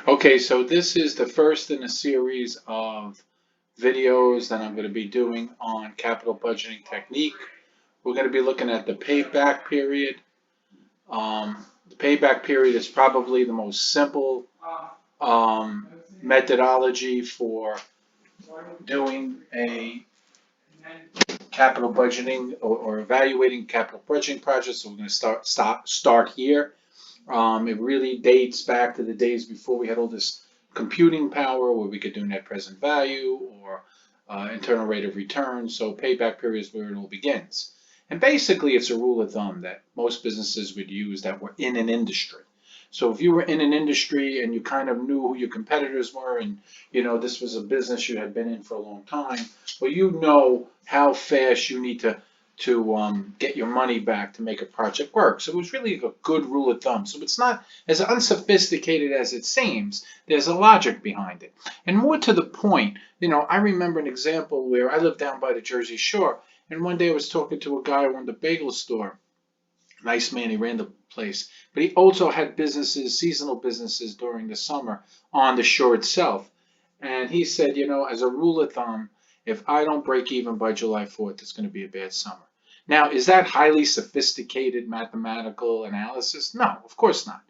Okay, so this is the first in a series of videos that I'm going to be doing on capital budgeting technique. We're going to be looking at the payback period. The payback period is probably the most simple um, methodology for doing a capital budgeting or evaluating capital budgeting projects. So we're going to start here. It really dates back to the days before we had all this computing power where we could do net present value or internal rate of return. So payback period is where it all begins. And basically, it's a rule of thumb that most businesses would use that were in an industry. So if you were in an industry and you kind of knew who your competitors were and this was a business you had been in for a long time, well, you know how fast you need to get your money back to make a project work. So it was really a good rule of thumb. So it's not as unsophisticated as it seems. There's a logic behind it. And more to the point, I remember an example where I lived down by the Jersey Shore, and one day I was talking to a guy who owned a bagel store. Nice man, he ran the place. But he also had businesses, seasonal businesses during the summer on the shore itself. And he said, as a rule of thumb, if I don't break even by July 4th, it's going to be a bad summer. Now, is that highly sophisticated mathematical analysis? No, of course not.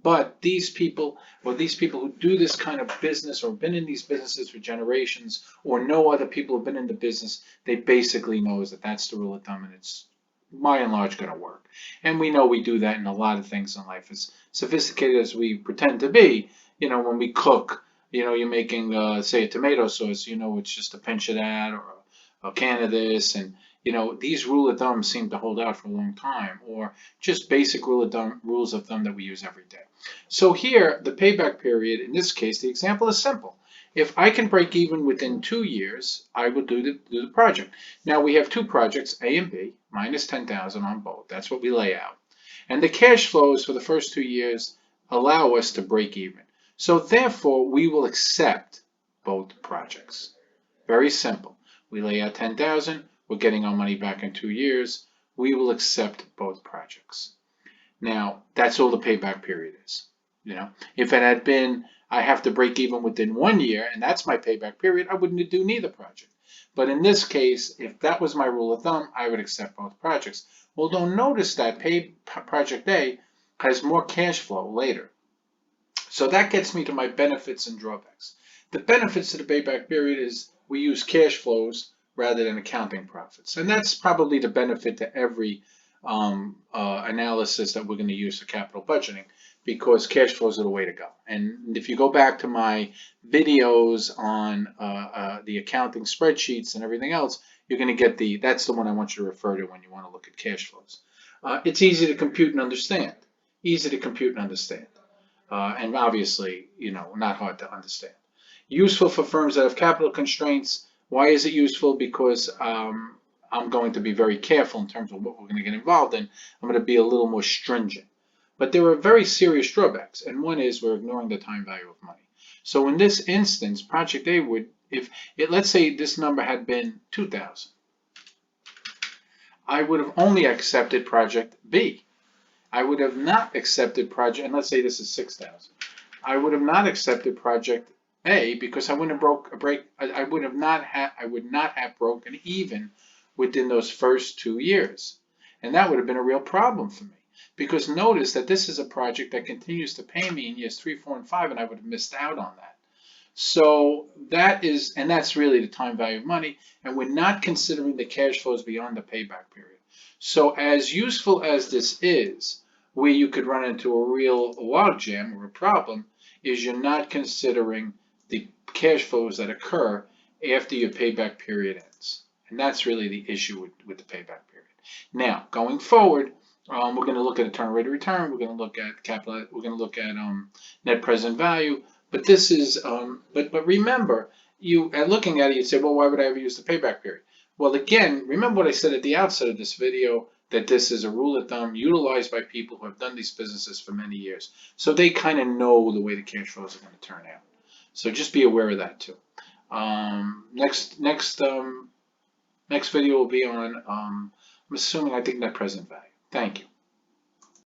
But these people who do this kind of business or been in these businesses for generations or know other people who've been in the business, they basically knows that that's the rule of thumb and it's by and large going to work. And we know we do that in a lot of things in life. As sophisticated as we pretend to be, when we cook, you're making, say, a tomato sauce, it's just a pinch of that or a can of this. And, these rule of thumb seem to hold out for a long time, or just basic rules of thumb that we use every day. So here, the payback period, in this case, the example is simple. If I can break even within 2 years, I will do the project. Now we have two projects, A and B, minus 10,000 on both. That's what we lay out. And the cash flows for the first 2 years allow us to break even. So therefore, we will accept both projects. Very simple. We lay out 10,000. We're getting our money back in 2 years. We will accept both projects. Now, that's all the payback period is. If it had been, I have to break even within 1 year, and that's my payback period, I wouldn't do neither project. But in this case, if that was my rule of thumb, I would accept both projects. Although notice that project A has more cash flow later. So that gets me to my benefits and drawbacks. The benefits of the payback period is we use cash flows rather than accounting profits. And that's probably the benefit to every analysis that we're going to use for capital budgeting, because cash flows are the way to go. And if you go back to my videos on the accounting spreadsheets and everything else, you're going to get that's the one I want you to refer to when you want to look at cash flows. It's easy to compute and understand. Easy to compute and understand. And obviously, not hard to understand. Useful for firms that have capital constraints. Why is it useful? Because I'm going to be very careful in terms of what we're going to get involved in. I'm going to be a little more stringent. But there are very serious drawbacks, and one is we're ignoring the time value of money. So in this instance, Project A would, let's say this number had been 2,000, I would have only accepted Project B. I would have not accepted project, and let's say this is 6,000. I would have not accepted Project A because I wouldn't have I would not have broken even within those first 2 years. And that would have been a real problem for me. Because notice that this is a project that continues to pay me in years 3, 4, and 5, and I would have missed out on that. So that's really the time value of money, and we're not considering the cash flows beyond the payback period. So as useful as this is, where you could run into a real logjam or a problem, is you're not considering the cash flows that occur after your payback period ends. And that's really the issue with the payback period. Now, going forward, we're going to look at internal rate of return. We're going to look at capital. We're going to look at net present value. But this is, but remember, looking at it, you'd say, well, why would I ever use the payback period? Well, again, remember what I said at the outset of this video, that this is a rule of thumb utilized by people who have done these businesses for many years. So they kind of know the way the cash flows are going to turn out. So just be aware of that too. Next video will be on, I'm assuming, I think, net present value. Thank you.